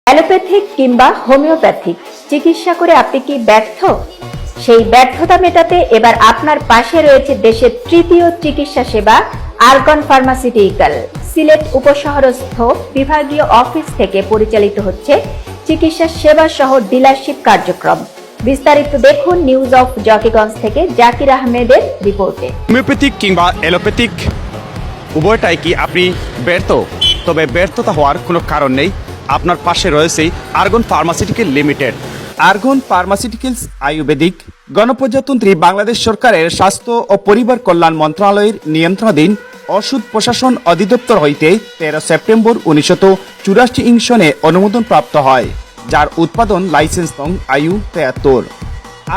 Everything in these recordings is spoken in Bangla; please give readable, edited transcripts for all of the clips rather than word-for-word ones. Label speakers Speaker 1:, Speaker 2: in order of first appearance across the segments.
Speaker 1: অ্যালোপ্যাথিক কিংবা হোমিওপ্যাথিক চিকিৎসা করে আপনি কি ব্যর্থ? সেই ব্যর্থতা মেটাতে এবার আপনার পাশে রয়েছে দেশের তৃতীয় চিকিৎসা সেবা আরগন ফার্মাসিউটিক্যাল। সিলেট উপশহরস্থ বিভাগীয় অফিস থেকে পরিচালিত হচ্ছে চিকিৎসা সেবা সহ ডিলারশিপ কার্যক্রম। বিস্তারিত দেখুন নিউজ অফ জকিগঞ্জ থেকে জাকির আহমেদের রিপোর্টে।
Speaker 2: হোমিওপ্যাথিক কিংবা অ্যালোপ্যাথিক উভয়টাই কি আপনি ব্যর্থ? তবে ব্যর্থতা হওয়ার কোনো কারণ নেই। আপনার পাশে রয়েছে argon pharmaceutical limited. Argon pharmaceuticals Ayurvedic গণপ্রজাতন্ত্রী বাংলাদেশ সরকারের স্বাস্থ্য ও পরিবার কল্যাণ মন্ত্রণালয়ের নিয়ন্ত্রণাধীন ওষুধ প্রশাসন অধিদপ্তর হইতে 13 সেপ্টেম্বর 1984 সনে অনুমোদন প্রাপ্ত হয়, যার উৎপাদন লাইসেন্স নং আয়ু 73।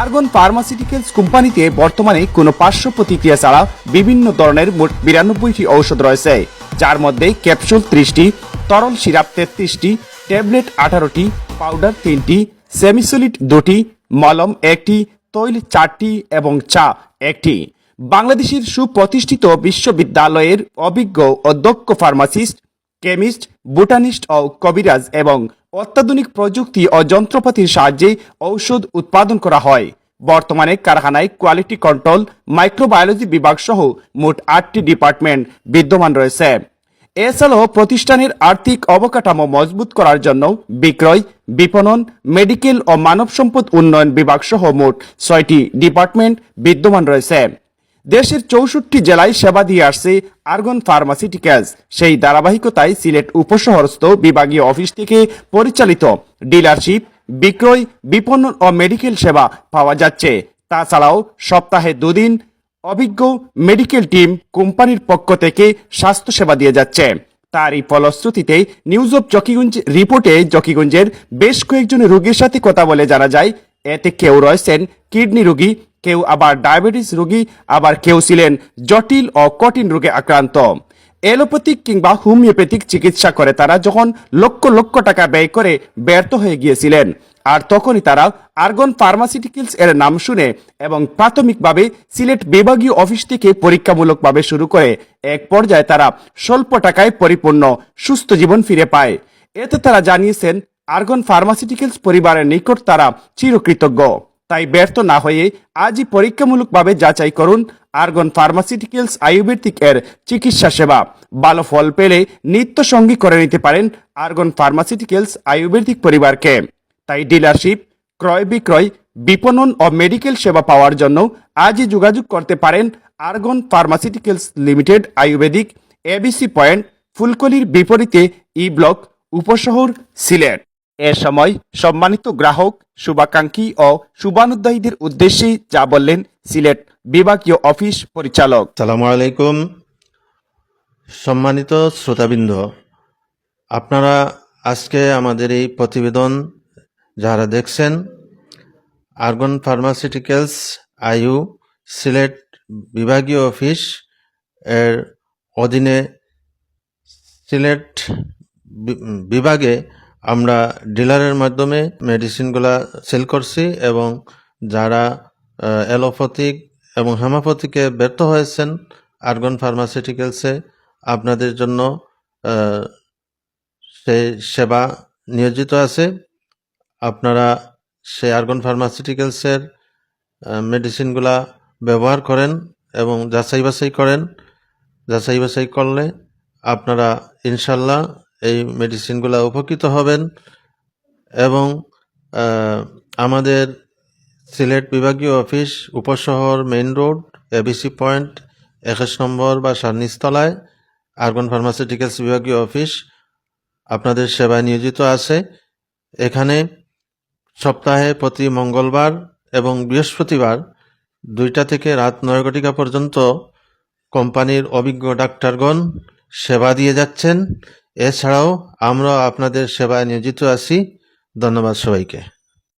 Speaker 2: আরগন ফার্মাসিউটিক্যালস কোম্পানিতে বর্তমানে কোনো পার্শ্ব প্রতিক্রিয়া ছাড়া বিভিন্ন ধরনের মোট 92টি ঔষধ রয়েছে, যার মধ্যে ক্যাপসুল 30টি, তরল সিরাপ 33টি, ট্যাবলেট 18টি, পাউডার 3টি, সেমিসলিড 2টি, মলম 1টি, তৈল 4টি এবং চা 1টি। বাংলাদেশের সুপ্রতিষ্ঠিত বিশ্ববিদ্যালয়ের অভিজ্ঞ ও দক্ষ ফার্মাসিস্ট, কেমিস্ট, বোটানিস্ট ও কবিরাজ এবং অত্যাধুনিক প্রযুক্তি ও যন্ত্রপাতির সাহায্যে ঔষধ উৎপাদন করা হয়। বর্তমানে কারখানায় কোয়ালিটি কন্ট্রোল, মাইক্রোবায়োলজি বিভাগ সহ মোট 8টি ডিপার্টমেন্ট বিদ্যমান রয়েছে। এছাড়াও প্রতিষ্ঠানের আর্থিক অবকাঠামো মজবুত করার জন্য বিক্রয়, বিপণন, মেডিকেল ও মানব সম্পদ উন্নয়ন বিভাগ সহ মোট 6টি ডিপার্টমেন্ট বিদ্যমান রয়েছে। দেশের 64 জেলায় সেবা দিয়ে আসছে আরগন ফার্মাসিউটিক্যালস। সেই ধারাবাহিকতায় সিলেট উপশহরস্থ বিভাগীয় অফিস থেকে পরিচালিত ডিলারশিপ, বিক্রয়, বিপণন ও মেডিকেল সেবা পাওয়া যাচ্ছে। তাছাড়াও সপ্তাহে 2 দিন অভিজ্ঞ মেডিকেল টিম কোম্পানির পক্ষ থেকে স্বাস্থ্য সেবা দিয়ে যাচ্ছে। তারই ফলশ্রুতিতে নিউজ অফ জকিগঞ্জ রিপোর্টে জকিগঞ্জের বেশ কয়েকজন রোগীর সাথে কথা বলে জানা যায়, এতে কেউ রয়েছেন কিডনি রোগী, কেউ আবার ডায়াবেটিস রোগী, আবার কেউ ছিলেন জটিল ও কঠিন রোগে আক্রান্ত। এলোপ্যাথিক কিংবা হোমিওপ্যাথিক চিকিৎসা করে তারা যখন লক্ষ লক্ষ টাকা ব্যয় করে ব্যর্থ হয়ে গিয়েছিলেন, আর তখনই তারা আরগন ফার্মাসিউটিক্যালস এর নাম শুনে এবং প্রাথমিকভাবে সিলেট বিভাগীয় অফিস থেকে পরীক্ষামূলকভাবে শুরু করে এক পর্যায়ে তারা স্বল্প টাকায় পরিপূর্ণ সুস্থ জীবন ফিরে পায়। এতে তারা জানিয়েছেন আরগন ফার্মাসিউটিক্যালস পরিবারের নিকট তারা চিরকৃতজ্ঞ। তাই ব্যর্থ না হয়ে আজই পরীক্ষামূলকভাবে যাচাই করুন আরগন ফার্মাসিউটিক্যালস আয়ুর্বেদিক এর চিকিৎসা সেবা। ভালো ফল পেলে নিত্য সঙ্গী করে নিতে পারেন আরগন ফার্মাসিউটিক্যালস আয়ুর্বেদিক পরিবারকে। তাই ডিলারশিপ, ক্রয় বিক্রয়, বিপণন ও মেডিকেল সেবা পাওয়ার জন্য আজই যোগাযোগ করতে পারেন Argon pharmaceuticals limited Ayurvedic, ABC point, ফুলকলির বিপরীতে ই ব্লক, উপশহর, সিলেট। এ সময় সম্মানিত গ্রাহক, শুভাকাঙ্ক্ষী ও শুভানুধ্যায়ীদের উদ্দেশ্যে যা বললেন সিলেট বিভাগীয় অফিস পরিচালক।
Speaker 3: আসসালামু আলাইকুম। সম্মানিত শ্রোতাবৃন্দ, আপনারা আজকে আমাদের এই প্রতিবেদন যারা দেখছেন, আরগন ফার্মাসিউটিক্যালস আয়ু সিলেট বিভাগীয় অফিস এর অধীনে সিলেট বিভাগে আমরা ডিলারের মাধ্যমে মেডিসিনগুলা সেল করছি এবং যারা অ্যালোপ্যাথিক এবং হোমিওপ্যাথিকে ব্যর্থ হয়েছেন আরগন ফার্মাসিউটিক্যালসে আপনাদের জন্য সেই সেবা নিয়োজিত আছে। আপনারা সেই আরগন ফার্মাসিউটিক্যালসের মেডিসিনগুলা ব্যবহার করেন এবং যাচাই বাছাই করেন। যাচাই বাছাই করলে আপনারা ইনশাল্লাহ এই মেডিসিনগুলা উপকৃত হবেন। এবং আমাদের সিলেট বিভাগীয় office Upashahar main road, ABC point 21 নম্বর বা সার্নিস্তলায় আরগন ফার্মাসিউটিক্যালস বিভাগীয় অফিস আপনাদের সেবায় নিয়োজিত আছে। এখানে সপ্তাহে প্রতি মঙ্গলবার এবং বৃহস্পতিবার 2টা থেকে রাত 9 ঘটিকা পর্যন্ত কোম্পানির অভিজ্ঞ ডাক্তারগণ সেবা দিয়ে যাচ্ছেন। এছাড়াও আমরা আপনাদের সেবায় নিয়োজিত আছি। ধন্যবাদ সবাইকে।